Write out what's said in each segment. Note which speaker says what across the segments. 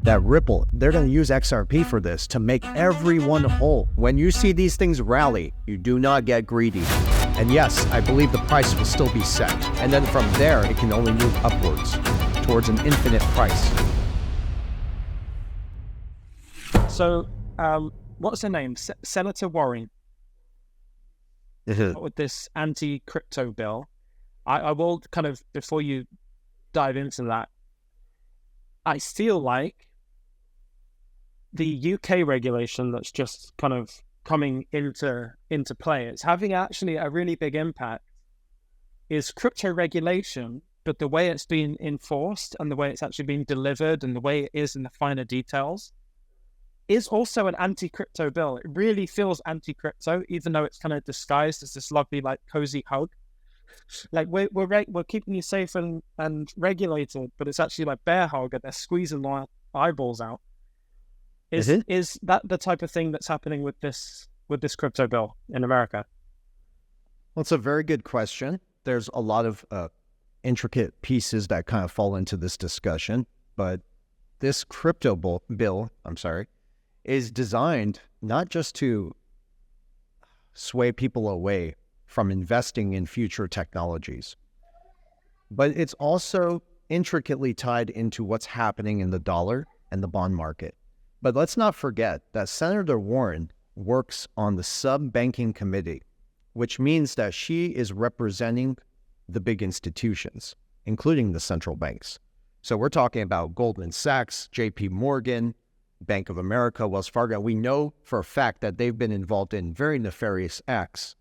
Speaker 1: that Ripple, they're going to use XRP for this to make everyone whole. When you see these things rally, you do not get greedy. And yes, I believe the price will still be set. And then from there, it can only move upwards towards an infinite price.
Speaker 2: So, what's her name? Senator Warren. With this anti-crypto bill. I will kind of, before you dive into that, I feel like the UK regulation that's just kind of coming into play, it's having actually a really big impact, is crypto regulation, but the way it's being enforced and the way it's actually being delivered and the way it is in the finer details is also an anti-crypto bill. It really feels anti-crypto, even though it's kind of disguised as this lovely, like, cozy hug. Like, we're keeping you safe and regulated, but it's actually like bear hug, and they're squeezing my eyeballs out. Is that the type of thing that's happening with this crypto bill in America?
Speaker 1: Well, it's a very good question. There's a lot of intricate pieces that kind of fall into this discussion, but this crypto bill, is designed not just to sway people away from investing in future technologies, but it's also intricately tied into what's happening in the dollar and the bond market. But let's not forget that Senator Warren works on the sub-banking committee, which means that she is representing the big institutions, including the central banks. So we're talking about Goldman Sachs, JP Morgan, Bank of America, Wells Fargo. We know for a fact that they've been involved in very nefarious acts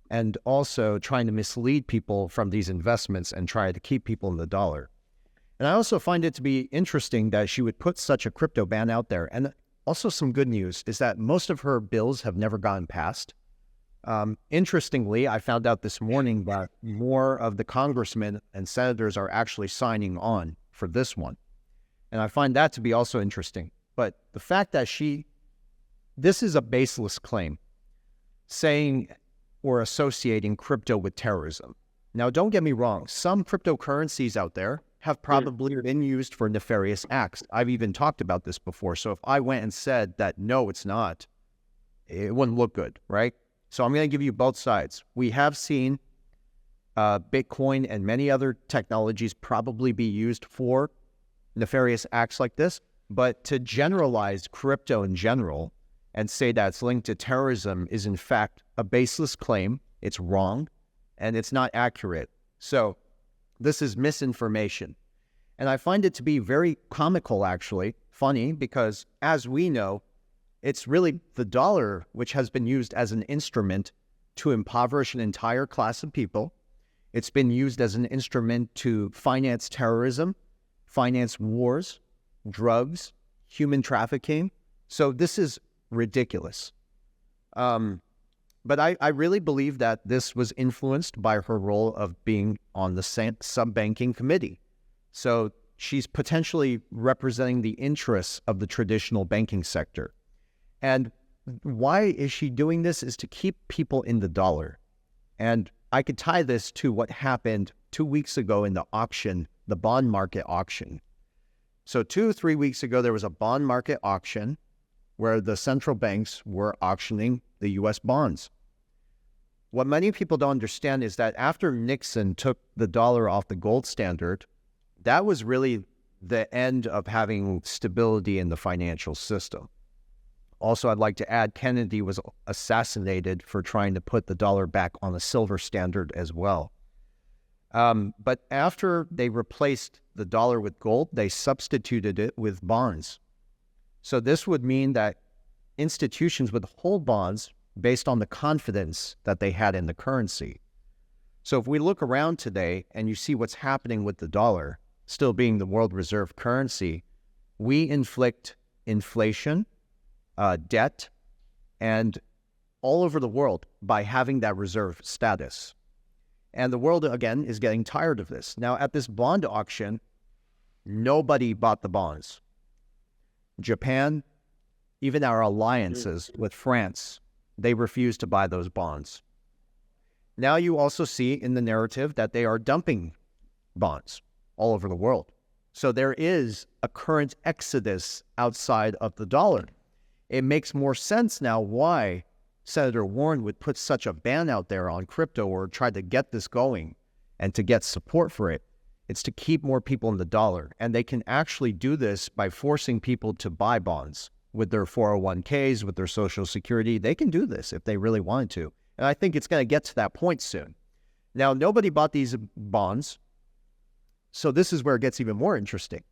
Speaker 1: and also trying to mislead people from these investments and try to keep people in the dollar. And I also find it to be interesting that she would put such a crypto ban out there. And also some good news is that most of her bills have never gotten passed. Interestingly, I found out this morning that more of the congressmen and senators are actually signing on for this one. And I find that to be also interesting. But the fact that this is a baseless claim, saying or associating crypto with terrorism. Now, don't get me wrong. Some cryptocurrencies out there have probably been used for nefarious acts. I've even talked about this before. So if I went and said that, no, it's not, it wouldn't look good, right? So I'm going to give you both sides. We have seen Bitcoin and many other technologies probably be used for nefarious acts like this. But to generalize crypto in general and say that it's linked to terrorism is in fact a baseless claim. It's wrong and it's not accurate. So this is misinformation. And I find it to be very comical, actually, funny, because as we know, it's really the dollar which has been used as an instrument to impoverish an entire class of people. It's been used as an instrument to finance terrorism, finance wars, drugs, human trafficking. So this is ridiculous. But I really believe that this was influenced by her role of being on the sub-banking committee. So she's potentially representing the interests of the traditional banking sector. And why is she doing this is to keep people in the dollar. And I could tie this to what happened 2 weeks ago in the auction, the bond market auction. So 2 or 3 weeks ago, there was a bond market auction where the central banks were auctioning the U.S. bonds. What many people don't understand is that after Nixon took the dollar off the gold standard, that was really the end of having stability in the financial system. Also, I'd like to add, Kennedy was assassinated for trying to put the dollar back on the silver standard as well. But after they replaced the dollar with gold, they substituted it with bonds. So this would mean that institutions would hold bonds based on the confidence that they had in the currency. So if we look around today and you see what's happening with the dollar, still being the world reserve currency, we inflict inflation, debt, and all over the world by having that reserve status. And the world, again, is getting tired of this. Now, at this bond auction, nobody bought the bonds. Japan, even our alliances with France, they refused to buy those bonds. Now you also see in the narrative that they are dumping bonds all over the world. So there is a current exodus outside of the dollar. It makes more sense now why Senator Warren would put such a ban out there on crypto or try to get this going and to get support for it. It's to keep more people in the dollar. And they can actually do this by forcing people to buy bonds with their 401ks, with their Social Security. They can do this if they really wanted to. And I think it's going to get to that point soon. Now, nobody bought these bonds. So this is where it gets even more interesting.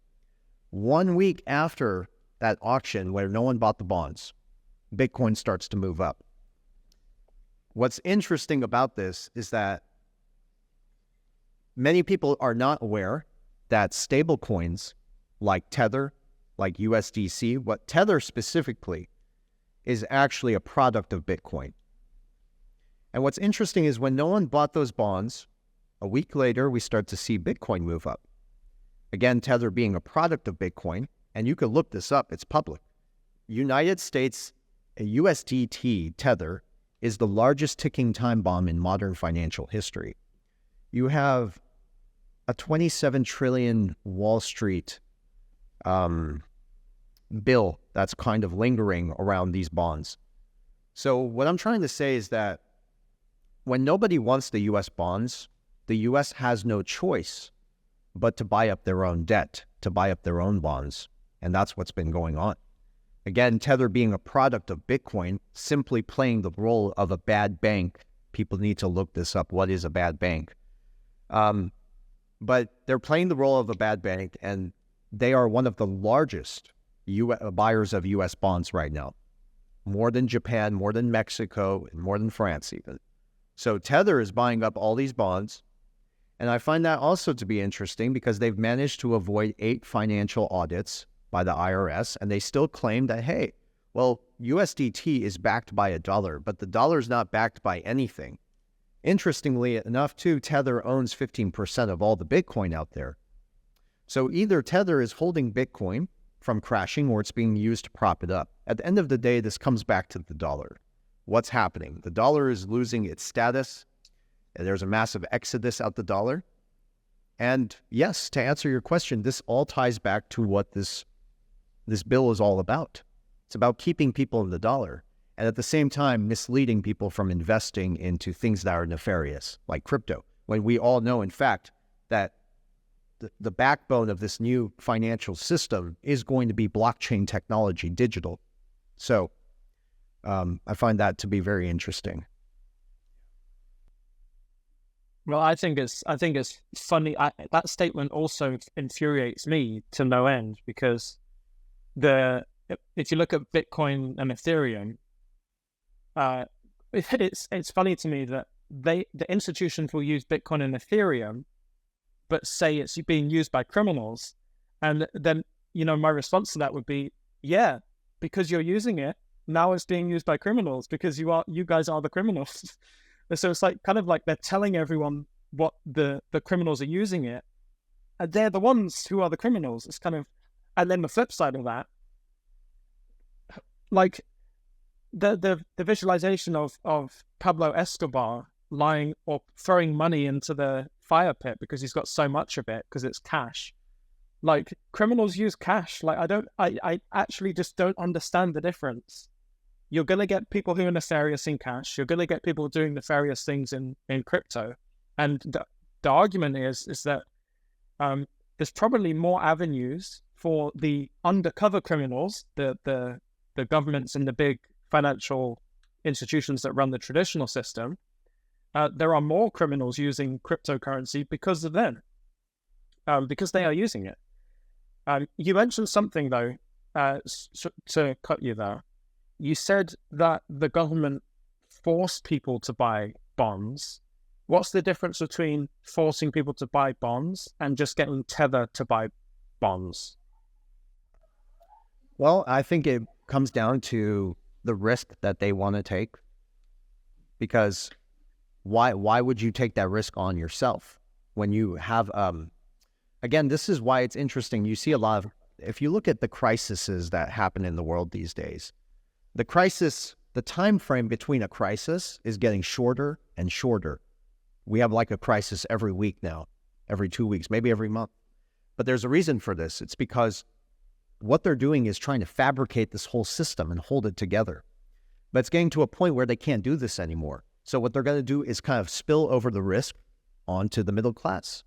Speaker 1: 1 week after that auction where no one bought the bonds, Bitcoin starts to move up. What's interesting about this is that many people are not aware that stable coins like Tether, like USDC, what Tether specifically is actually a product of Bitcoin. And what's interesting is when no one bought those bonds, a week later, we start to see Bitcoin move up. Again, Tether being a product of Bitcoin, and you can look this up, it's public. United States, a USDT Tether, is the largest ticking time bomb in modern financial history. You have a 27 trillion Wall Street bill that's kind of lingering around these bonds. So what I'm trying to say is that when nobody wants the U.S. bonds, the U.S. has no choice but to buy up their own debt, to buy up their own bonds. And that's what's been going on. Again, Tether being a product of Bitcoin, simply playing the role of a bad bank. People need to look this up. What is a bad bank? But they're playing the role of a bad bank, and they are one of the largest buyers of U.S. bonds right now. More than Japan, more than Mexico, and more than France even. So Tether is buying up all these bonds. And I find that also to be interesting because they've managed to avoid 8 financial audits by the IRS, and they still claim that, hey, well, USDT is backed by a dollar, but the dollar is not backed by anything. Interestingly enough, too, Tether owns 15% of all the Bitcoin out there. So either Tether is holding Bitcoin from crashing or it's being used to prop it up. At the end of the day, this comes back to the dollar. What's happening? The dollar is losing its status. There's a massive exodus out the dollar. And yes, to answer your question, this all ties back to what this bill is all about. It's about keeping people in the dollar and at the same time misleading people from investing into things that are nefarious, like crypto, when we all know, in fact, that the backbone of this new financial system is going to be blockchain technology, digital. So I find that to be very interesting.
Speaker 2: Well, I think it's funny. That statement also infuriates me to no end because if you look at Bitcoin and Ethereum, it's funny to me that the institutions will use Bitcoin and Ethereum, but say it's being used by criminals, and then my response to that would be, yeah, because you're using it now, it's being used by criminals because you guys are the criminals. So it's kind of like they're telling everyone what the criminals are using it, and they're the ones who are the criminals. It's kind of, and then the flip side of that, like the visualization of Pablo Escobar lying or throwing money into the fire pit because he's got so much of it because it's cash. Like, criminals use cash. Like, I actually just don't understand the difference. You're going to get people who are nefarious in cash. You're going to get people doing nefarious things in crypto. And the argument is that there's probably more avenues for the undercover criminals, the governments and the big financial institutions that run the traditional system. There are more criminals using cryptocurrency because of them, because they are using it. You mentioned something, though, to cut you there. You said that the government forced people to buy bonds. What's the difference between forcing people to buy bonds and just getting Tether to buy bonds?
Speaker 1: Well, I think it comes down to the risk that they want to take. Because why would you take that risk on yourself when you have, again, this is why it's interesting. You see a lot of, if you look at the crises that happen in the world these days, the time frame between a crisis is getting shorter and shorter. We have like a crisis every week now, every 2 weeks, maybe every month. But there's a reason for this. It's because what they're doing is trying to fabricate this whole system and hold it together. But it's getting to a point where they can't do this anymore. So what they're going to do is kind of spill over the risk onto the middle class.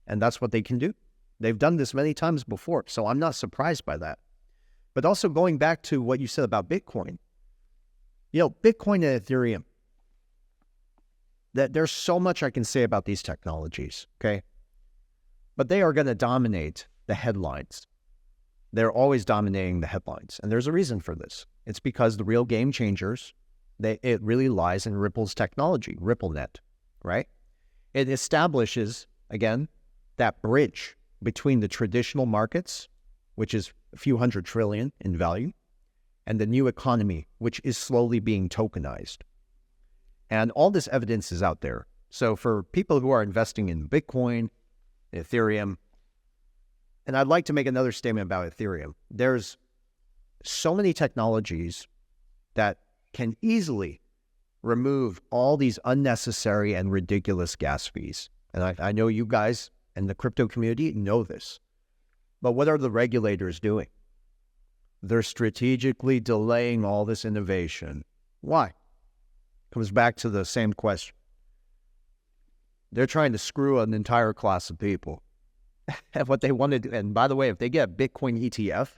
Speaker 1: And that's what they can do. They've done this many times before, so I'm not surprised by that. But also going back to what you said about Bitcoin, Bitcoin and Ethereum, that there's so much I can say about these technologies, okay? But they are going to dominate the headlines. They're always dominating the headlines. And there's a reason for this. It's because the real game changers, it really lies in Ripple's technology, RippleNet, right? It establishes, again, that bridge between the traditional markets, which is a few $100 trillion in value, and the new economy, which is slowly being tokenized. And all this evidence is out there. So for people who are investing in Bitcoin, Ethereum, and I'd like to make another statement about Ethereum. There's so many technologies that can easily remove all these unnecessary and ridiculous gas fees. And I know you guys and the crypto community know this. But what are the regulators doing? They're strategically delaying all this innovation. Why? Comes back to the same question. They're trying to screw an entire class of people. And what they want to do, and by the way, if they get Bitcoin ETF,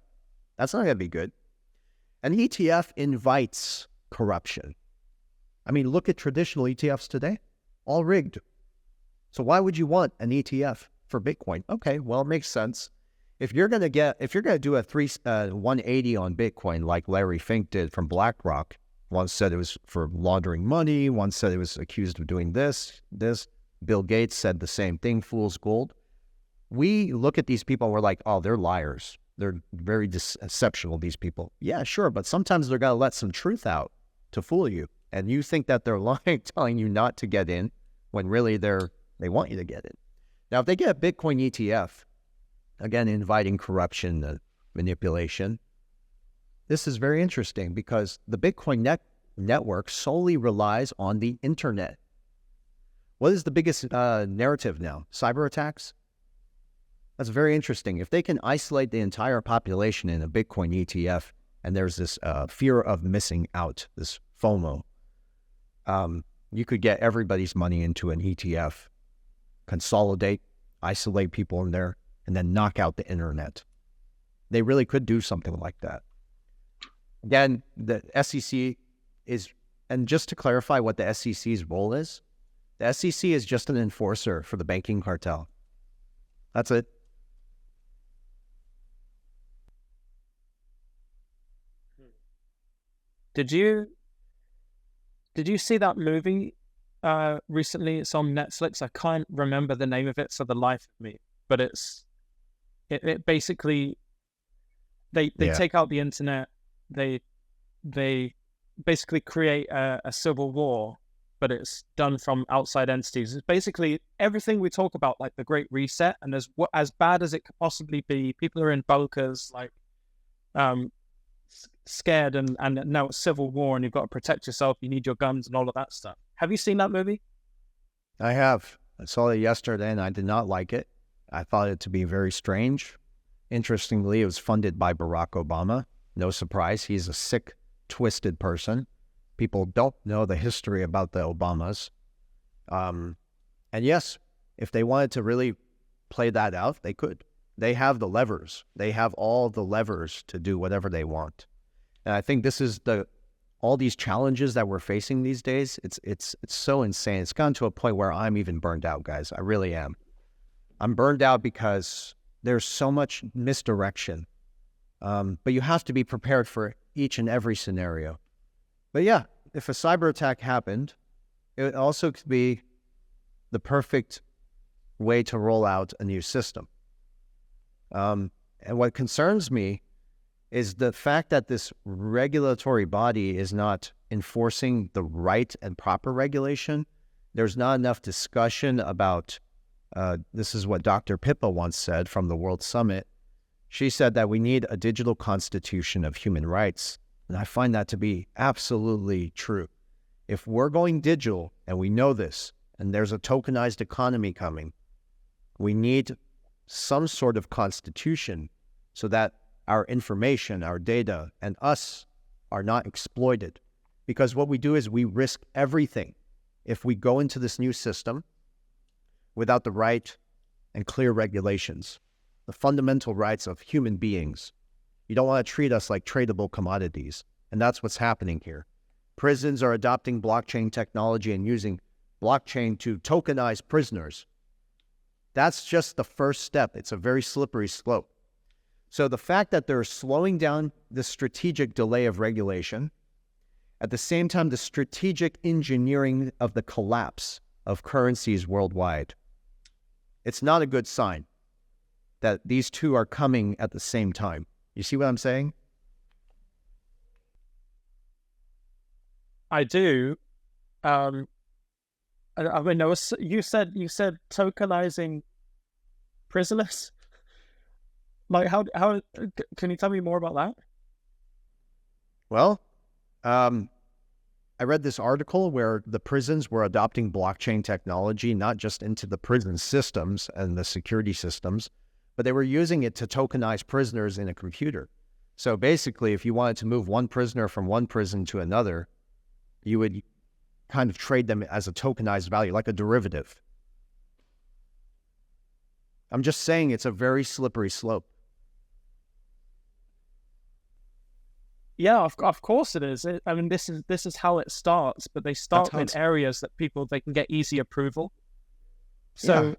Speaker 1: that's not going to be good. An ETF invites corruption. I mean, look at traditional ETFs today, all rigged. So why would you want an ETF for Bitcoin? Okay, well, it makes sense. If you're going to do a 180 on Bitcoin, like Larry Fink did from BlackRock, one said it was for laundering money, one said it was accused of doing this. Bill Gates said the same thing, fool's gold. We look at these people and we're like, oh, they're liars. They're very deceptional, these people. Yeah, sure, but sometimes they're going to let some truth out to fool you. And you think that they're lying, telling you not to get in, when really they want you to get in. Now, if they get a Bitcoin ETF, again, inviting corruption, manipulation, this is very interesting because the Bitcoin network solely relies on the internet. What is the biggest narrative now? Cyber attacks? That's very interesting. If they can isolate the entire population in a Bitcoin ETF, and there's this fear of missing out, this FOMO, you could get everybody's money into an ETF, consolidate, isolate people in there, and then knock out the internet. They really could do something like that. Again, the SEC is, and just to clarify what the SEC's role is, the SEC is just an enforcer for the banking cartel. That's it.
Speaker 2: Did you see that movie recently? It's on Netflix. I can't remember the name of it for the life of me, but it basically they take out the internet. They basically create a civil war, but it's done from outside entities. It's basically everything we talk about, like the Great Reset, and as bad as it could possibly be. People are in bunkers, like scared, and now it's civil war, and you've got to protect yourself. You need your guns and all of that stuff. Have you seen that movie?
Speaker 1: I have. I saw it yesterday, and I did not like it. I thought it to be very strange. Interestingly, it was funded by Barack Obama. No surprise. He's a sick, twisted person. People don't know the history about the Obamas. And yes, if they wanted to really play that out, they could. They have the levers. They have all the levers to do whatever they want. And I think this is all these challenges that we're facing these days. It's so insane. It's gotten to a point where I'm even burned out, guys. I really am. I'm burned out because there's so much misdirection. But you have to be prepared for each and every scenario. But yeah, if a cyber attack happened, it also could be the perfect way to roll out a new system. And what concerns me is the fact that this regulatory body is not enforcing the right and proper regulation. There's not enough discussion about, this is what Dr. Pippa once said from the World Summit. She said that we need a digital constitution of human rights. And I find that to be absolutely true. If we're going digital, and we know this, and there's a tokenized economy coming, we need some sort of constitution so that our information, our data, and us are not exploited. Because what we do is we risk everything if we go into this new system without the right and clear regulations, the fundamental rights of human beings. You don't want to treat us like tradable commodities. And that's what's happening here. Prisons are adopting blockchain technology and using blockchain to tokenize prisoners. That's just the first step. It's a very slippery slope. So the fact that they're slowing down the strategic delay of regulation, at the same time, the strategic engineering of the collapse of currencies worldwide, it's not a good sign that these two are coming at the same time. You see what I'm saying?
Speaker 2: I do. I mean, you said tokenizing prisoners. Like, how can you tell me more about that?
Speaker 1: Well, I read this article where the prisons were adopting blockchain technology, not just into the prison systems and the security systems, but they were using it to tokenize prisoners in a computer. So basically, if you wanted to move one prisoner from one prison to another, you would kind of trade them as a tokenized value, like a derivative. I'm just saying it's a very slippery slope.
Speaker 2: Yeah, of course it is. I mean, this is how it starts, but they start in areas that they can get easy approval. So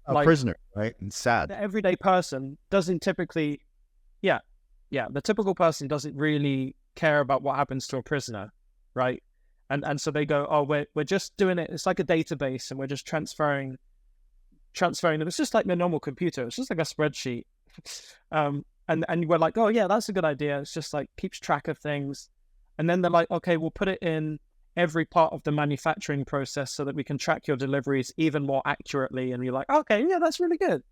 Speaker 1: a
Speaker 2: like,
Speaker 1: prisoner, right? It's sad.
Speaker 2: The everyday person doesn't typically, the typical person doesn't really care about what happens to a prisoner, right? And so they go, oh, we're just doing it. It's like a database, and we're just transferring them. It's just like the normal computer. It's just like a spreadsheet. And we're like, oh yeah, that's a good idea. It's just like keeps track of things. And then they're like, okay, we'll put it in every part of the manufacturing process so that we can track your deliveries even more accurately. And you're like, okay, yeah, that's really good.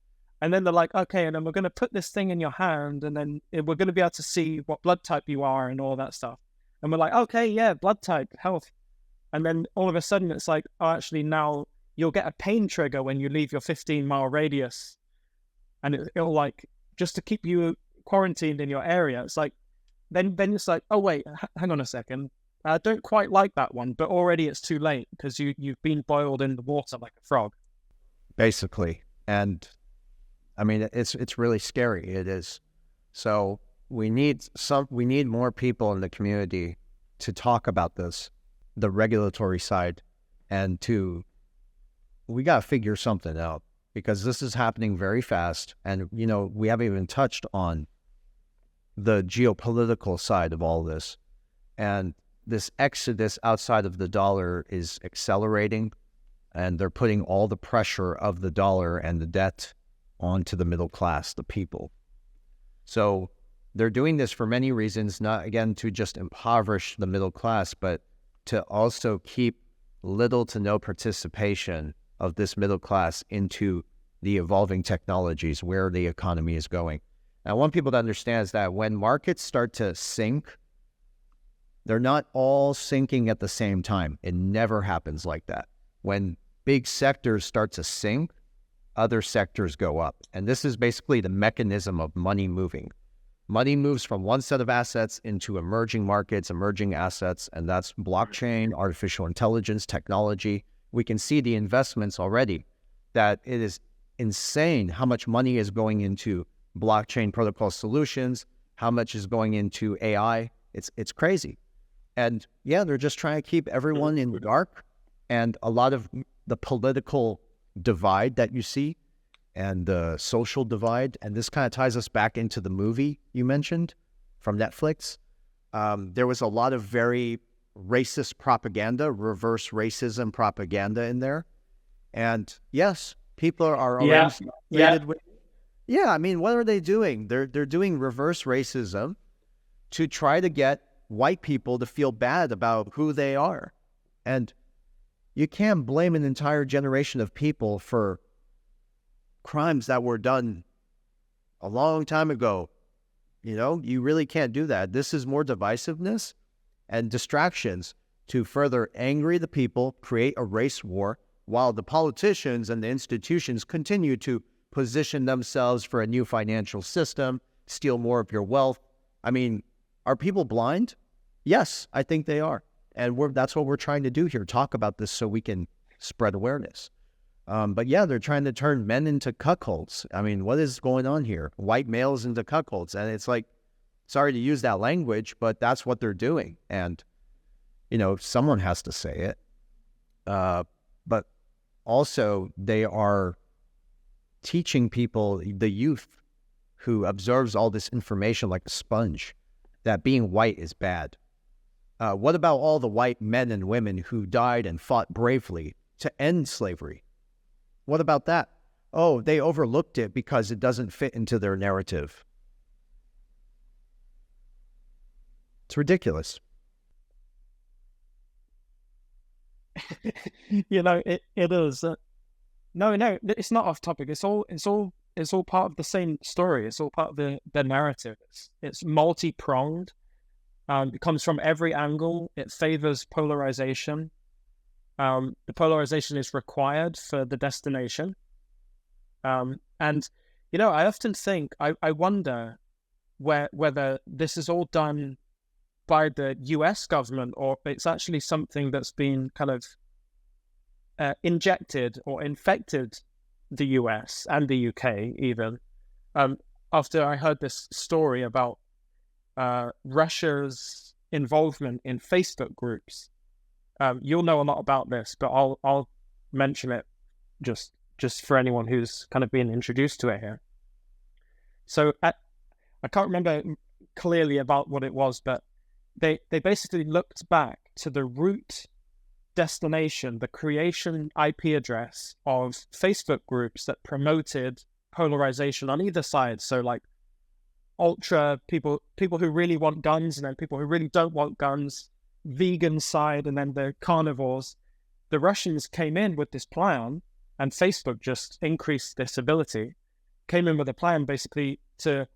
Speaker 2: And then they're like, okay, and then we're going to put this thing in your hand, and then we're going to be able to see what blood type you are and all that stuff. And we're like, okay, yeah, blood type, health. And then all of a sudden it's like, oh, actually now you'll get a pain trigger when you leave your 15-mile radius. And it'll like, just to keep you quarantined in your area. It's like, then it's like, oh wait, hang on a second. I don't quite like that one, but already it's too late because you've been boiled in the water like a frog.
Speaker 1: Basically. And I mean, it's really scary. It is. So we need more people in the community to talk about this, the regulatory side, and we got to figure something out, because this is happening very fast. And, we haven't even touched on the geopolitical side of all this. And this exodus outside of the dollar is accelerating, and they're putting all the pressure of the dollar and the debt onto the middle class, the people. So they're doing this for many reasons, not, again, to just impoverish the middle class, but to also keep little to no participation of this middle class into the evolving technologies, where the economy is going. And I want people to understand is that when markets start to sink, they're not all sinking at the same time. It never happens like that. When big sectors start to sink, other sectors go up. And this is basically the mechanism of money moving. Money moves from one set of assets into emerging markets, emerging assets, and that's blockchain, artificial intelligence, technology. We can see the investments already, that it is insane how much money is going into blockchain protocol solutions, how much is going into AI. It's crazy. And yeah, they're just trying to keep everyone in the dark. And a lot of the political divide that you see, and the social divide, and this kind of ties us back into the movie you mentioned from Netflix. There was a lot of very racist propaganda, reverse racism propaganda in there. And yes, people are already with. Yeah, I mean, what are they doing? They're doing reverse racism to try to get white people to feel bad about who they are. And you can't blame an entire generation of people for crimes that were done a long time ago. You really can't do that. This is more divisiveness and distractions to further angry the people, create a race war, while the politicians and the institutions continue to position themselves for a new financial system, steal more of your wealth. I mean, are people blind? Yes, I think they are. And that's what we're trying to do here, talk about this so we can spread awareness. But yeah, they're trying to turn men into cuckolds. I mean, what is going on here? White males into cuckolds. And it's like, sorry to use that language, but that's what they're doing. And, you know, someone has to say it. But also they are teaching people, the youth who observes all this information like a sponge, that being white is bad. What about all the white men and women who died and fought bravely to end slavery? What about that? Oh, they overlooked it because it doesn't fit into their narrative. It's ridiculous.
Speaker 2: You know, it is. No, it's not off topic. It's all part of the same story. It's all part of the narrative. It's multi-pronged. It comes from every angle. It favors polarization. The polarization is required for the destination. And, you know, I often think, I wonder whether this is all done by the US government, or it's actually something that's been kind of injected or infected the US and the UK even. After I heard this story about Russia's involvement in Facebook groups. You'll know a lot about this, but I'll mention it just for anyone who's kind of being introduced to it here. So I can't remember clearly about what it was, but they basically looked back to the root destination, the creation IP address of Facebook groups that promoted polarization on either side. So like ultra people who really want guns, and then people who really don't want guns, vegan side, and then the carnivores. The Russians came in with this plan, and Facebook just increased this ability, came in with a plan basically to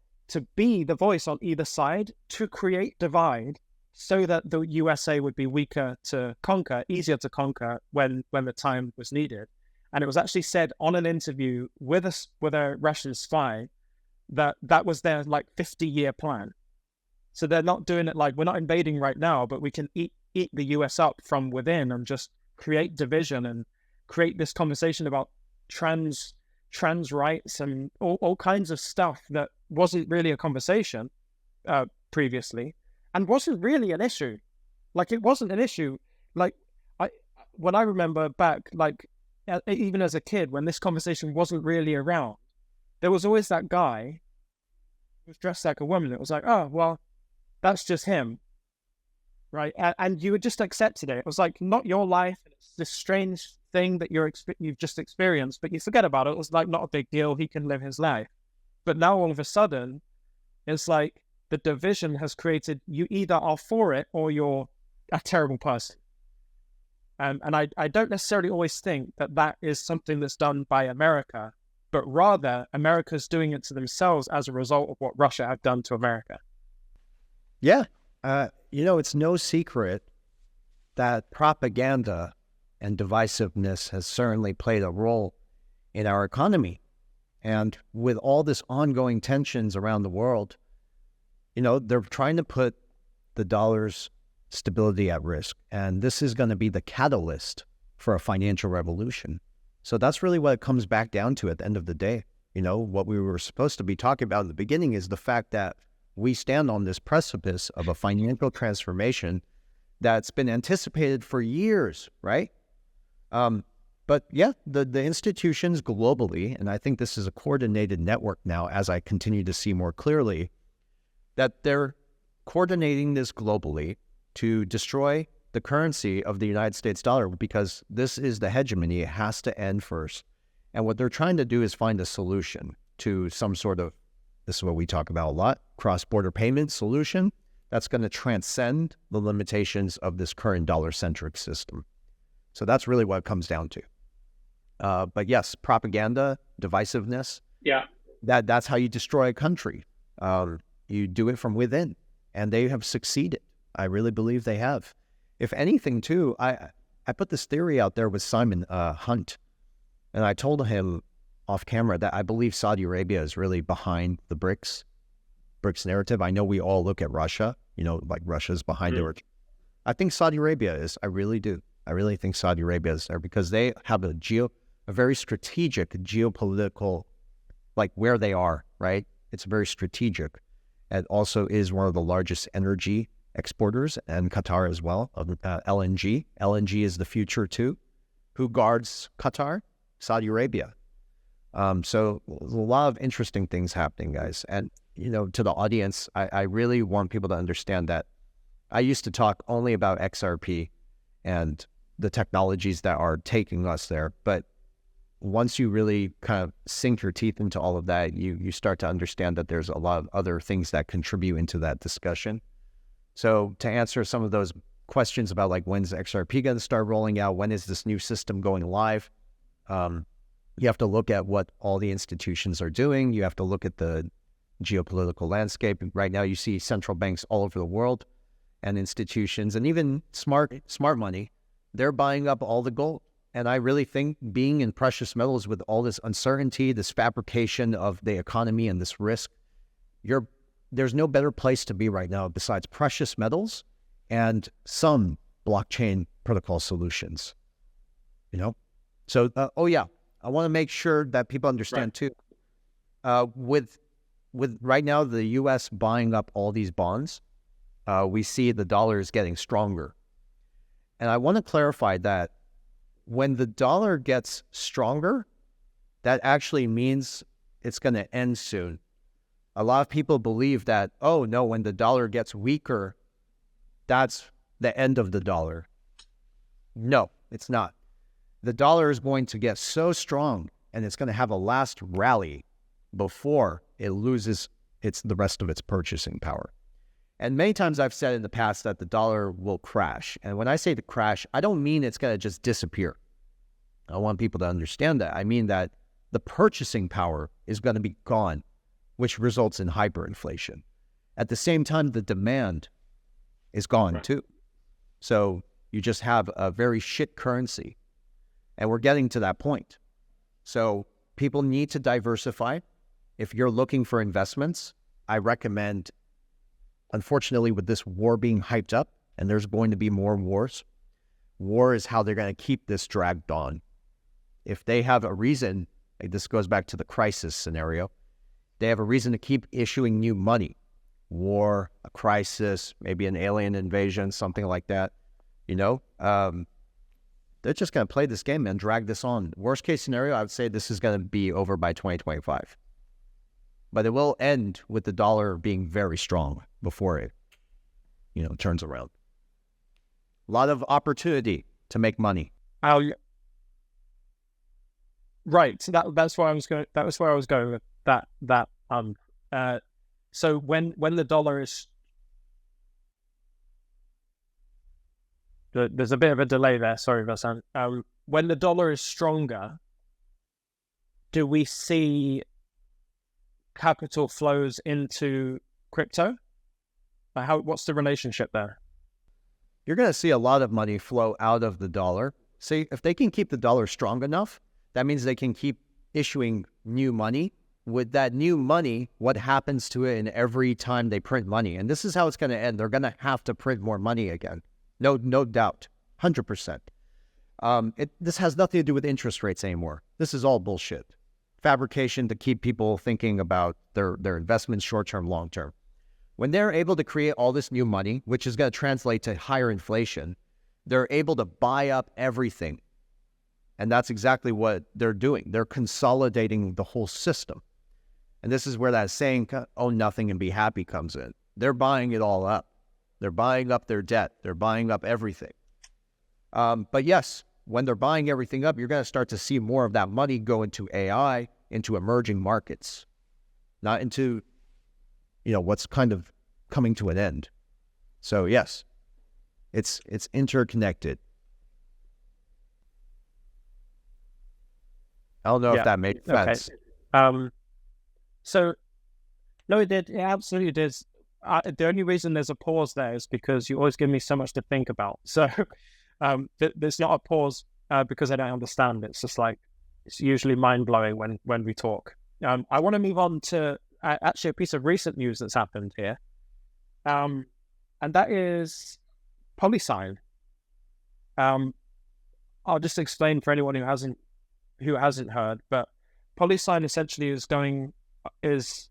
Speaker 2: be the voice on either side, to create divide, so that the USA would be weaker to conquer, easier to conquer when the time was needed. And it was actually said on an interview with a Russian spy that was their like 50-year plan. So they're not doing it like, we're not invading right now, but we can eat the US up from within and just create division and create this conversation about trans rights and all kinds of stuff that wasn't really a conversation previously, and wasn't really an issue. Like, it wasn't an issue. Like, when I remember back, like even as a kid, when this conversation wasn't really around, there was always that guy who was dressed like a woman. It was like, oh, well, that's just him, right? And you just accepted it. It was like, not your life. It's this strange thing that you've just experienced, but you forget about it. It was like, not a big deal. He can live his life. But now all of a sudden, it's like the division has created, you either are for it or you're a terrible person. And I don't necessarily always think that is something that's done by America, but rather America's doing it to themselves as a result of what Russia have done to America.
Speaker 1: Yeah. You know, it's no secret that propaganda and divisiveness has certainly played a role in our economy. And with all this ongoing tensions around the world, you know, they're trying to put the dollar's stability at risk. And this is going to be the catalyst for a financial revolution. So that's really what it comes back down to at the end of the day. You know, what we were supposed to be talking about in the beginning is the fact that we stand on this precipice of a financial transformation that's been anticipated for years, right? But yeah, the institutions globally, and I think this is a coordinated network now as I continue to see more clearly, that they're coordinating this globally to destroy the currency of the United States dollar, because this is the hegemony. It has to end first. And what they're trying to do is find a solution to some sort of, this is what we talk about a lot, cross-border payment solution that's going to transcend the limitations of this current dollar-centric system. So that's really what it comes down to. But yes, propaganda, divisiveness,
Speaker 2: yeah,
Speaker 1: that's how you destroy a country. You do it from within, and they have succeeded. I really believe they have. If anything, too, I put this theory out there with Simon Hunt, and I told him, off camera that I believe Saudi Arabia is really behind the BRICS narrative. I know we all look at Russia, like Russia's behind it. I think Saudi Arabia is. I really do. I really think Saudi Arabia is there because they have a very strategic geopolitical, like where they are, right? It's very strategic. It also is one of the largest energy exporters, and Qatar as well, of LNG. LNG is the future too. Who guards Qatar? Saudi Arabia. So there's a lot of interesting things happening, guys. And, to the audience, I really want people to understand that I used to talk only about XRP and the technologies that are taking us there. But once you really kind of sink your teeth into all of that, you start to understand that there's a lot of other things that contribute into that discussion. So to answer some of those questions about like, when's XRP going to start rolling out? When is this new system going live? You have to look at what all the institutions are doing. You have to look at the geopolitical landscape. Right now, you see central banks all over the world and institutions and even smart money. They're buying up all the gold. And I really think being in precious metals with all this uncertainty, this fabrication of the economy and this risk, there's no better place to be right now besides precious metals and some blockchain protocol solutions. So, I want to make sure that people understand too. With right now the U.S. buying up all these bonds, we see the dollar is getting stronger. And I want to clarify that when the dollar gets stronger, that actually means it's going to end soon. A lot of people believe that, oh no, when the dollar gets weaker, that's the end of the dollar. No, it's not. The dollar is going to get so strong and it's going to have a last rally before it loses the rest of its purchasing power. And many times I've said in the past that the dollar will crash. And when I say the crash, I don't mean it's going to just disappear. I want people to understand that. I mean that the purchasing power is going to be gone, which results in hyperinflation. At the same time, the demand is gone too. So you just have a very shit currency. And we're getting to that point. So people need to diversify. If you're looking for investments, I recommend, unfortunately, with this war being hyped up, and there's going to be more wars, war is how they're going to keep this dragged on. If they have a reason, like this goes back to the crisis scenario, they have a reason to keep issuing new money. War, a crisis, maybe an alien invasion, something like that, they're just going to play this game and drag this on. Worst case scenario, I would say this is going to be over by 2025. But it will end with the dollar being very strong before it, turns around. A lot of opportunity to make money.
Speaker 2: Right. So that's where I was going. That was where I was going with that. So when the dollar is, there's a bit of a delay there. Sorry, Vasant. When the dollar is stronger, do we see capital flows into crypto? What's the relationship there?
Speaker 1: You're going to see a lot of money flow out of the dollar. See, if they can keep the dollar strong enough, that means they can keep issuing new money. With that new money, what happens to it in every time they print money? And this is how it's going to end. They're going to have to print more money again. No doubt, 100%. This has nothing to do with interest rates anymore. This is all bullshit. Fabrication to keep people thinking about their investments short-term, long-term. When they're able to create all this new money, which is going to translate to higher inflation, they're able to buy up everything. And that's exactly what they're doing. They're consolidating the whole system. And this is where that saying, own nothing and be happy, comes in. They're buying it all up. They're buying up their debt. They're buying up everything. But yes, when they're buying everything up, you're going to start to see more of that money go into AI, into emerging markets, not into, what's kind of coming to an end. So yes, it's interconnected. I don't know if that made sense.
Speaker 2: Okay. So, no, it did. It absolutely did. The only reason there's a pause there is because you always give me so much to think about. So there's not a pause because I don't understand. It's just like, It's usually mind-blowing when we talk. I want to move on to actually a piece of recent news that's happened here. And that is Polysign. I'll just explain for anyone who hasn't heard, but Polysign essentially is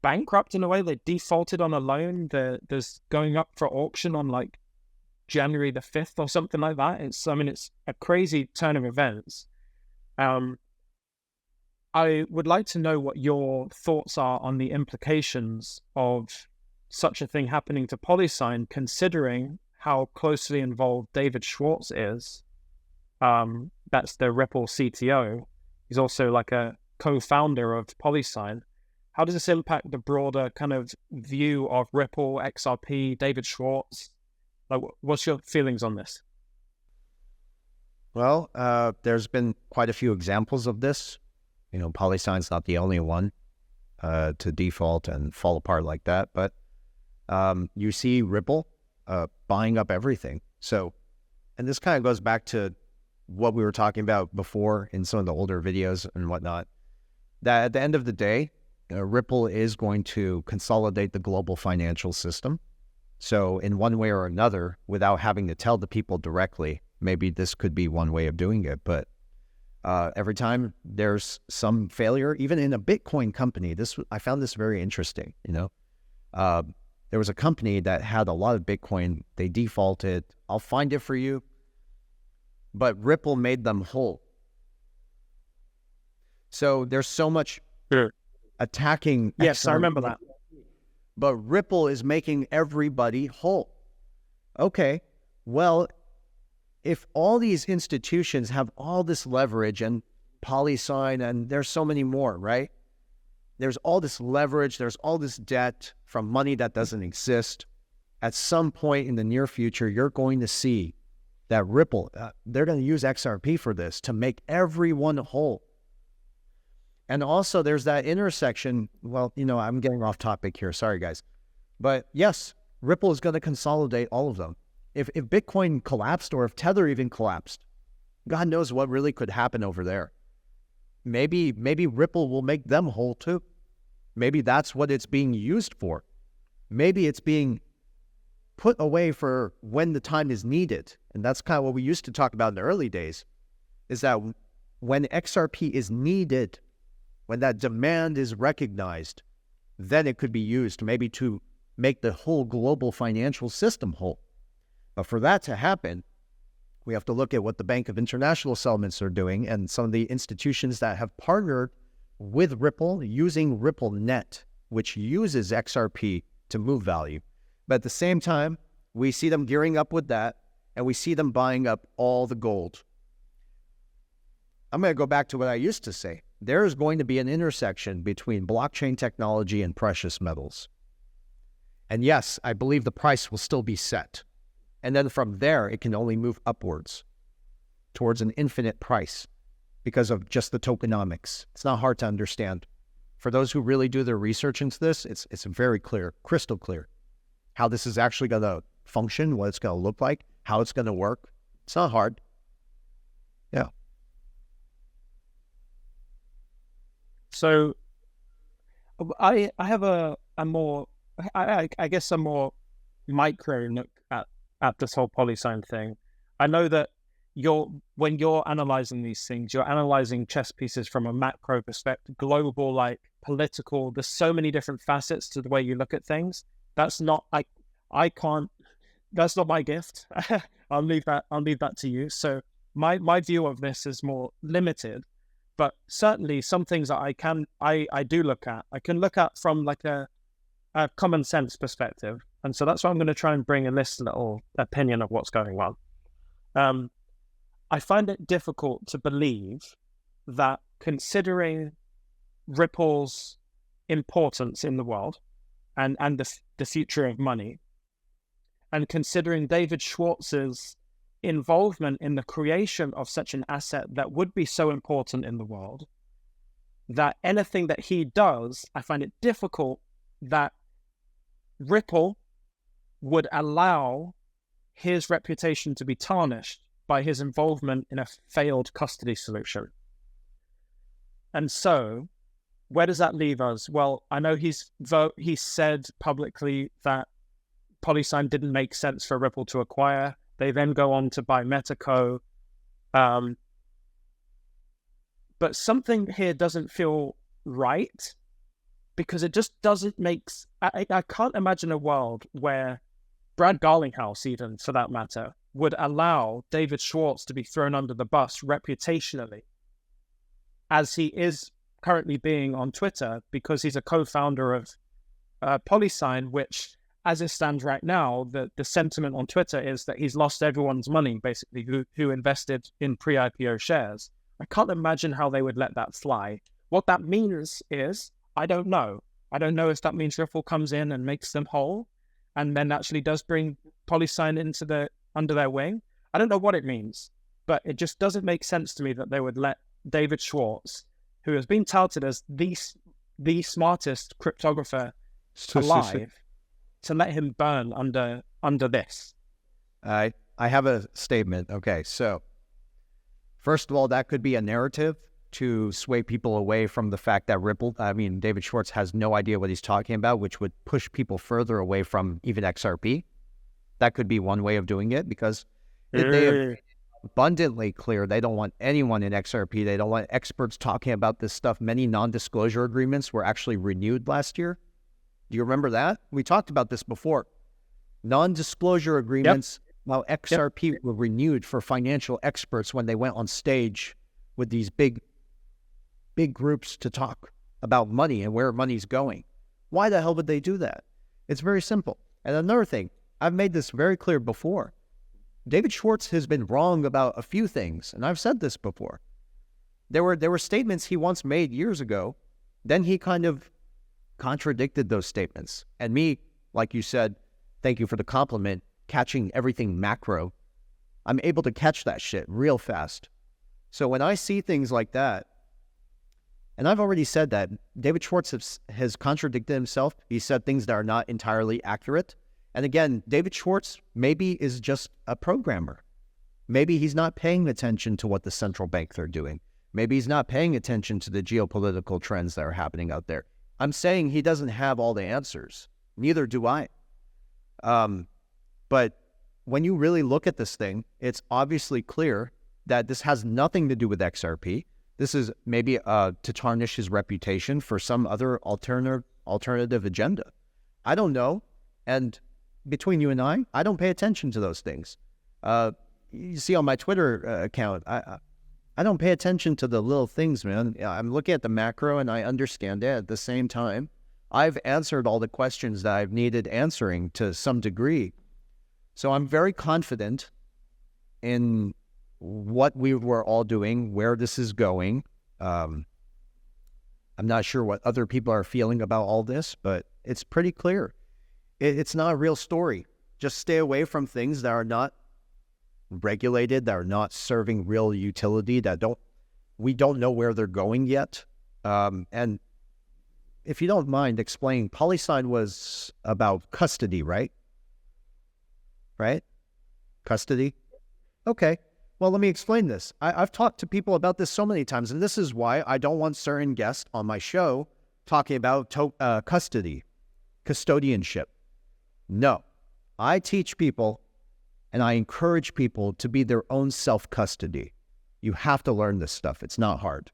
Speaker 2: bankrupt in a way. They defaulted on a loan. There's going up for auction on like January the 5th or something like that. It's a crazy turn of events. I would like to know what your thoughts are on the implications of such a thing happening to Polysign, considering how closely involved David Schwartz is. That's the Ripple CTO. He's also like a co-founder of Polysign. How does this impact the broader kind of view of Ripple, XRP, David Schwartz? Like, what's your feelings on this?
Speaker 1: Well, there's been quite a few examples of this. Polysign's not the only one to default and fall apart like that, but you see Ripple buying up everything. So, and this kind of goes back to what we were talking about before in some of the older videos and whatnot, that at the end of the day, Ripple is going to consolidate the global financial system. So in one way or another, without having to tell the people directly, maybe this could be one way of doing it. But every time there's some failure, even in a Bitcoin company, I found this very interesting. There was a company that had a lot of Bitcoin. They defaulted. I'll find it for you. But Ripple made them whole. So there's so much attacking.
Speaker 2: Yes, I remember that.
Speaker 1: But Ripple is making everybody whole. Okay, well, if all these institutions have all this leverage and Polysign, and there's so many more, right? There's all this leverage, there's all this debt from money that doesn't exist. At some point in the near future, you're going to see that Ripple, they're going to use XRP for this to make everyone whole. And also there's that intersection. Well, I'm getting off topic here. Sorry, guys. But yes, Ripple is going to consolidate all of them. If Bitcoin collapsed, or if Tether even collapsed, God knows what really could happen over there. Maybe Ripple will make them whole too. Maybe that's what it's being used for. Maybe it's being put away for when the time is needed. And that's kind of what we used to talk about in the early days, is that when XRP is needed, when that demand is recognized, then it could be used maybe to make the whole global financial system whole. But for that to happen, we have to look at what the Bank of International Settlements are doing and some of the institutions that have partnered with Ripple using RippleNet, which uses XRP to move value. But at the same time, we see them gearing up with that, and we see them buying up all the gold. I'm going to go back to what I used to say. There is going to be an intersection between blockchain technology and precious metals. And yes, I believe the price will still be set. And then from there, it can only move upwards towards an infinite price because of just the tokenomics. It's not hard to understand. For those who really do their research into this, it's very clear, crystal clear, how this is actually going to function, what it's going to look like, how it's going to work. It's not hard. Yeah.
Speaker 2: So I have a more, I guess a more micro look at this whole Polysign thing. I know that when you're analyzing these things, you're analyzing chess pieces from a macro perspective, global, like political. There's so many different facets to the way you look at things. That's not, I can't, that's not my gift. I'll leave that to you. So my view of this is more limited, but certainly some things that I do look at. I can look at from like a common sense perspective. And so that's why I'm going to try and bring in this little opinion of what's going on. I find it difficult to believe that, considering Ripple's importance in the world and the future of money, and considering David Schwartz's involvement in the creation of such an asset that would be so important in the world, that anything that he does, I find it difficult that Ripple would allow his reputation to be tarnished by his involvement in a failed custody solution. And so, where does that leave us? Well, I know he said publicly that Polysign didn't make sense for Ripple to acquire. They then go on to buy Metaco. But something here doesn't feel right, because it just doesn't make... I can't imagine a world where Brad Garlinghouse, even for that matter, would allow David Schwartz to be thrown under the bus reputationally, as he is currently being on Twitter, because he's a co-founder of Polysign, which, as it stands right now, the sentiment on Twitter is that he's lost everyone's money, basically, who invested in pre-IPO shares. I can't imagine how they would let that fly. What that means is, I don't know. I don't know if that means Ripple comes in and makes them whole, and then actually does bring Polysign under their wing. I don't know what it means, but it just doesn't make sense to me that they would let David Schwartz, who has been touted as the smartest cryptographer alive, to let him burn under this.
Speaker 1: I have a statement. Okay, so first of all, that could be a narrative to sway people away from the fact that David Schwartz has no idea what he's talking about, which would push people further away from even XRP. That could be one way of doing it, because they have abundantly clear they don't want anyone in XRP. They don't want experts talking about this stuff. Many non-disclosure agreements were actually renewed last year. Do you remember that? We talked about this before. Non-disclosure agreements, while XRP were renewed for financial experts when they went on stage with these big groups to talk about money and where money's going. Why the hell would they do that? It's very simple. And another thing, I've made this very clear before. David Schwartz has been wrong about a few things, and I've said this before. There were statements he once made years ago, then he kind of contradicted those statements. And me, like you said, thank you for the compliment, catching everything macro, I'm able to catch that shit real fast. So when I see things like that, and I've already said that, David Schwartz has contradicted himself. He said things that are not entirely accurate. And again, David Schwartz maybe is just a programmer. Maybe he's not paying attention to what the central banks are doing. Maybe he's not paying attention to the geopolitical trends that are happening out there. I'm saying he doesn't have all the answers. Neither do I. But when you really look at this thing, it's obviously clear that this has nothing to do with XRP. This is maybe to tarnish his reputation for some other alternative agenda. I don't know. And between you and I don't pay attention to those things. You see on my Twitter account, I don't pay attention to the little things, man. I'm looking at the macro and I understand it. At the same time, I've answered all the questions that I've needed answering to some degree. So I'm very confident in what we were all doing, where this is going. I'm not sure what other people are feeling about all this, but it's pretty clear. It's not a real story. Just stay away from things that are not regulated, that are not serving real utility, we don't know where they're going yet. And if you don't mind explaining, Polysign was about custody, right? Right? Custody? Okay. Well, let me explain this. I've talked to people about this so many times, and this is why I don't want certain guests on my show talking about custody, custodianship. No. I teach people and I encourage people to be their own self-custody. You have to learn this stuff. It's not hard.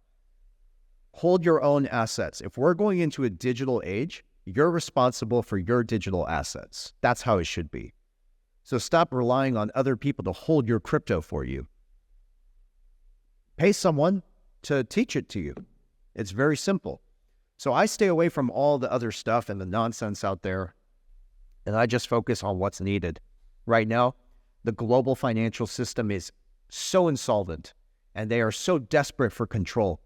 Speaker 1: Hold your own assets. If we're going into a digital age, you're responsible for your digital assets. That's how it should be. So stop relying on other people to hold your crypto for you. Pay someone to teach it to you. It's very simple. So I stay away from all the other stuff and the nonsense out there, and I just focus on what's needed. Right now, the global financial system is so insolvent, and they are so desperate for control.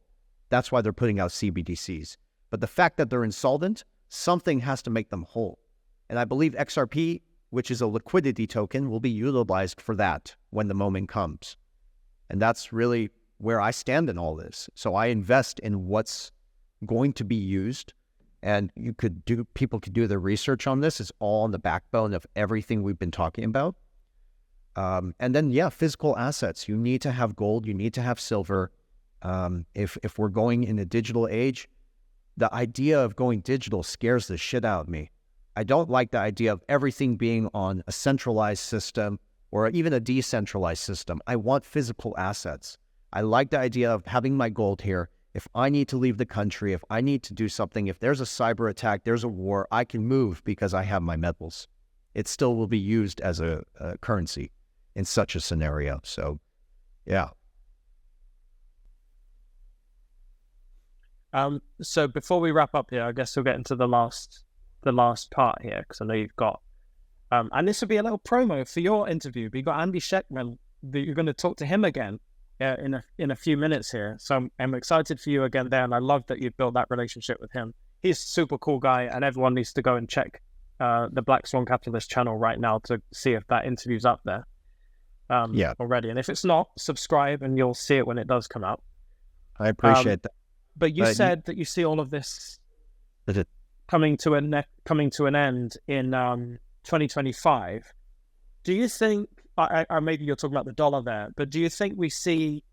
Speaker 1: That's why they're putting out CBDCs. But the fact that they're insolvent, something has to make them whole. And I believe XRP, which is a liquidity token, will be utilized for that when the moment comes. And that's really where I stand in all this. So I invest in what's going to be used, and people could do their research on this. It's all on the backbone of everything we've been talking about. And then, yeah, physical assets. You need to have gold. You need to have silver. If we're going in a digital age, the idea of going digital scares the shit out of me. I don't like the idea of everything being on a centralized system or even a decentralized system. I want physical assets. I like the idea of having my gold here. If I need to leave the country, if I need to do something, if there's a cyber attack, there's a war, I can move because I have my metals. It still will be used as a currency in such a scenario. So, yeah.
Speaker 2: So before we wrap up here, I guess we'll get into the last part here, because I know you've got, and this will be a little promo for your interview. But you got Andy Sheckman, that you're going to talk to him again in a few minutes here. So I'm excited for you again there, and I love that you've built that relationship with him. He's a super cool guy, and everyone needs to go and check the Black Swan Capitalist channel right now to see if that interview's up there already. And if it's not, subscribe and you'll see it when it does come out.
Speaker 1: I appreciate that.
Speaker 2: But you said that you see all of this coming to an end in 2025. Do you think, or maybe you're talking about the dollar there, but do you think we see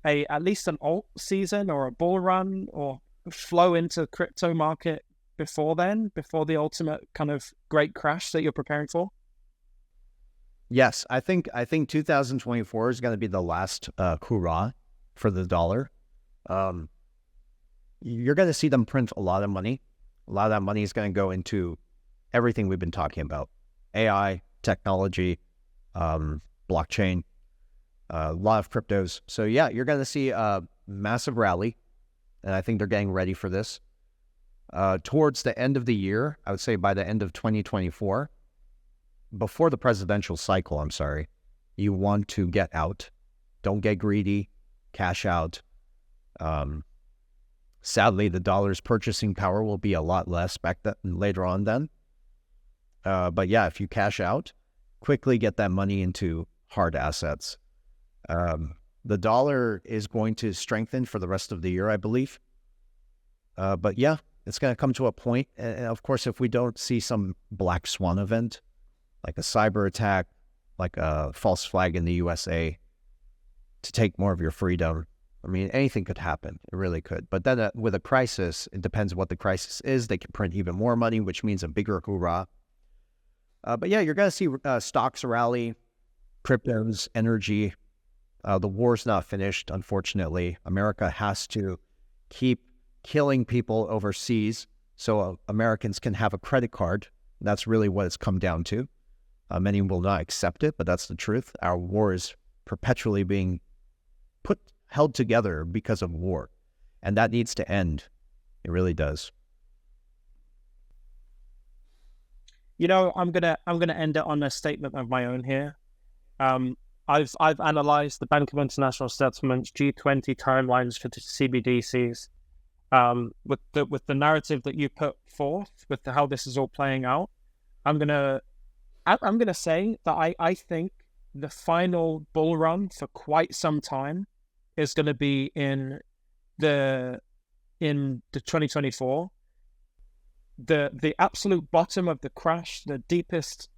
Speaker 2: at least an alt season or a bull run or flow into crypto market before the ultimate kind of great crash that you're preparing for?
Speaker 1: Yes, I think 2024 is going to be the last hurrah for the dollar. You're going to see them print a lot of money. A lot of that money is going to go into everything we've been talking about: AI, technology, blockchain, a lot of cryptos. So yeah, you're going to see a massive rally, and I think they're getting ready for this. Towards the end of the year, I would say by the end of 2024, before the presidential cycle, you want to get out. Don't get greedy, cash out. Sadly, the dollar's purchasing power will be a lot less later on then. But yeah, if you cash out, quickly get that money into hard assets. The dollar is going to strengthen for the rest of the year, I believe. But yeah, it's going to come to a point. And of course, if we don't see some black swan event, like a cyber attack, like a false flag in the USA to take more of your freedom, I mean, anything could happen. It really could. But then with a crisis, it depends what the crisis is. They can print even more money, which means a bigger hoorah. But yeah, you're going to see stocks rally, cryptos, energy. The war's not finished, unfortunately. America has to keep killing people overseas so Americans can have a credit card. That's really what it's come down to. Many will not accept it, but that's the truth. Our war is perpetually being held together because of war, and that needs to end. It really does.
Speaker 2: You know, I'm gonna end it on a statement of my own here. I've analyzed the Bank of International Settlements G20 timelines for the CBDCs. With the narrative that you put forth, with how this is all playing out, I'm gonna say that I think the final bull run for quite some time is going to be in the 2024. The absolute bottom of the crash, the deepest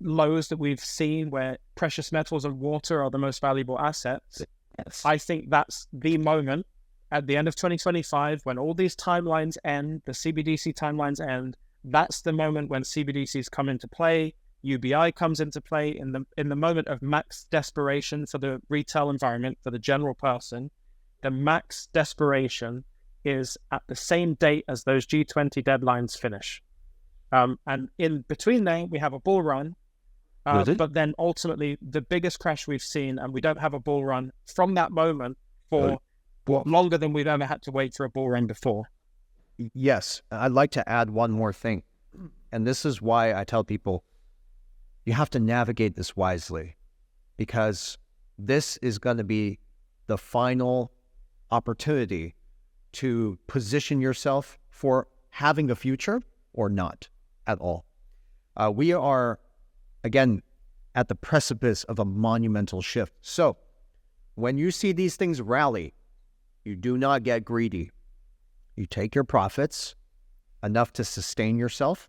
Speaker 2: lows that we've seen, where precious metals and water are the most valuable assets. Yes. I think that's the moment at the end of 2025 when all these timelines end, the CBDC timelines end. That's the moment when CBDCs come into play. UBI comes into play in the moment of max desperation for the retail environment, for the general person. The max desperation is at the same date as those G20 deadlines finish. And in between there, we have a bull run. But then ultimately, the biggest crash we've seen, and we don't have a bull run from that moment for longer than we've ever had to wait for a bull run before.
Speaker 1: Yes, I'd like to add one more thing. And this is why I tell people, you have to navigate this wisely, because this is going to be the final opportunity to position yourself for having a future or not at all. We are, again, at the precipice of a monumental shift. So when you see these things rally, you do not get greedy. You take your profits, enough to sustain yourself,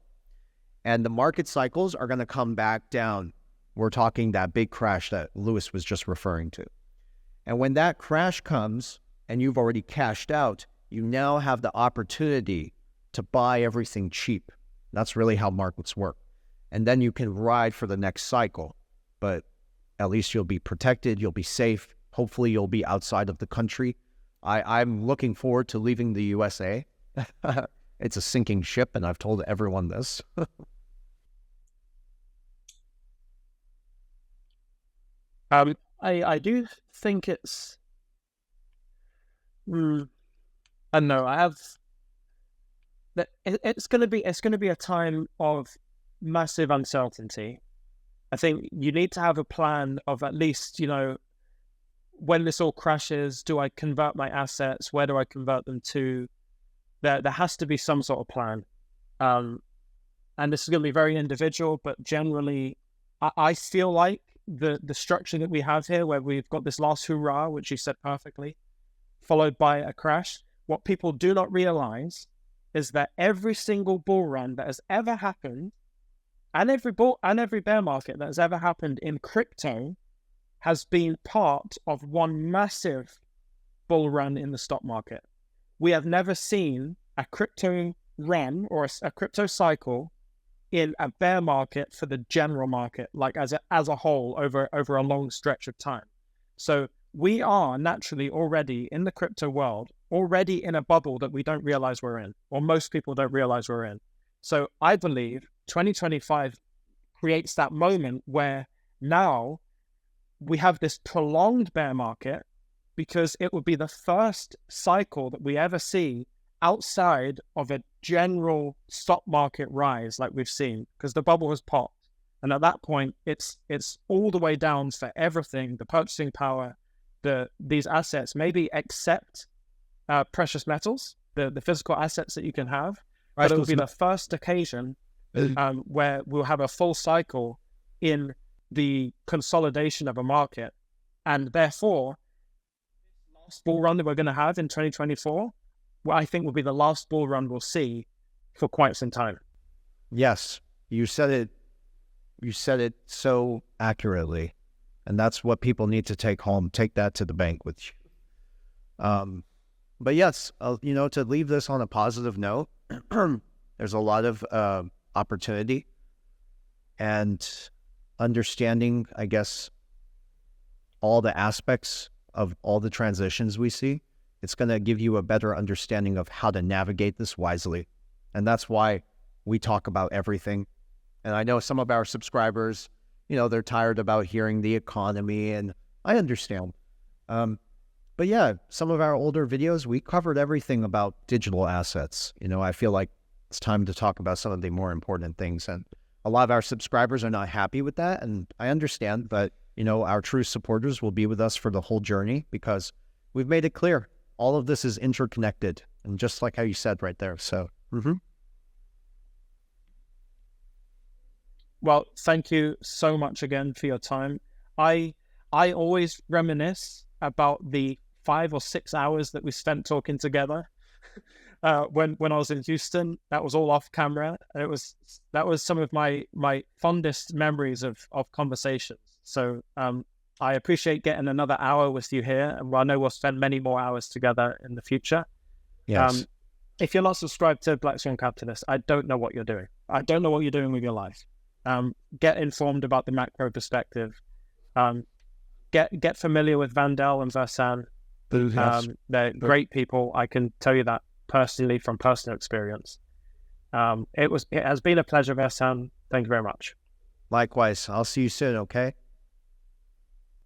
Speaker 1: and the market cycles are going to come back down. We're talking that big crash that Lewis was just referring to. And when that crash comes and you've already cashed out, you now have the opportunity to buy everything cheap. That's really how markets work. And then you can ride for the next cycle. But at least you'll be protected, you'll be safe. Hopefully you'll be outside of the country. I'm looking forward to leaving the USA. It's a sinking ship, and I've told everyone this.
Speaker 2: I do think it's... I don't know. I have... It's going to be a time of massive uncertainty. I think you need to have a plan of at least, you know, when this all crashes, do I convert my assets? Where do I convert them to? There has to be some sort of plan. And this is going to be very individual, but generally, I feel like the structure that we have here, where we've got this last hurrah, which you said perfectly, followed by a crash. What people do not realize is that every single bull run that has ever happened, and every bear market that has ever happened in crypto, has been part of one massive bull run in the stock market. We have never seen a crypto run or a crypto cycle in a bear market for the general market, like as a whole over a long stretch of time. So we are naturally already in the crypto world, already in a bubble that we don't realize we're in, or most people don't realize we're in. So I believe 2025 creates that moment where now we have this prolonged bear market, because it would be the first cycle that we ever see outside of a general stock market rise like we've seen, because the bubble has popped. And at that point, it's all the way down for everything, the purchasing power, these assets, maybe except precious metals, the physical assets that you can have. But it will be the first occasion where we'll have a full cycle in the consolidation of a market. And therefore, the last bull run that we're going to have in 2024, well, I think will be the last bull run we'll see for quite some time.
Speaker 1: Yes, you said it. You said it so accurately. And that's what people need to take home. Take that to the bank with you. But yes, you know, to leave this on a positive note, there's a lot of opportunity and understanding, I guess, all the aspects of all the transitions we see. It's going to give you a better understanding of how to navigate this wisely. And that's why we talk about everything. And I know some of our subscribers, you know, they're tired about hearing the economy, and I understand. But yeah, some of our older videos, we covered everything about digital assets. You know, I feel like it's time to talk about some of the more important things. And a lot of our subscribers are not happy with that. And I understand, but, you know, our true supporters will be with us for the whole journey, because we've made it clear. All of this is interconnected. And just like how you said right there. So,
Speaker 2: Well, thank you so much again for your time. I always reminisce about the 5 or 6 hours that we spent talking together when I was in Houston. That was all off camera. That was some of my fondest memories of conversations. So I appreciate getting another hour with you here, and I know we'll spend many more hours together in the future.
Speaker 1: yes.
Speaker 2: If you're not subscribed to Black Swan Capitalist, I don't know what you're doing. I don't know what you're doing with your life. Get informed about the macro perspective. Get familiar with Vandel and Versan. They're great people. I can tell you that personally from personal experience. It has been a pleasure, Versan. Thank you very much.
Speaker 1: Likewise. I'll see you soon, okay?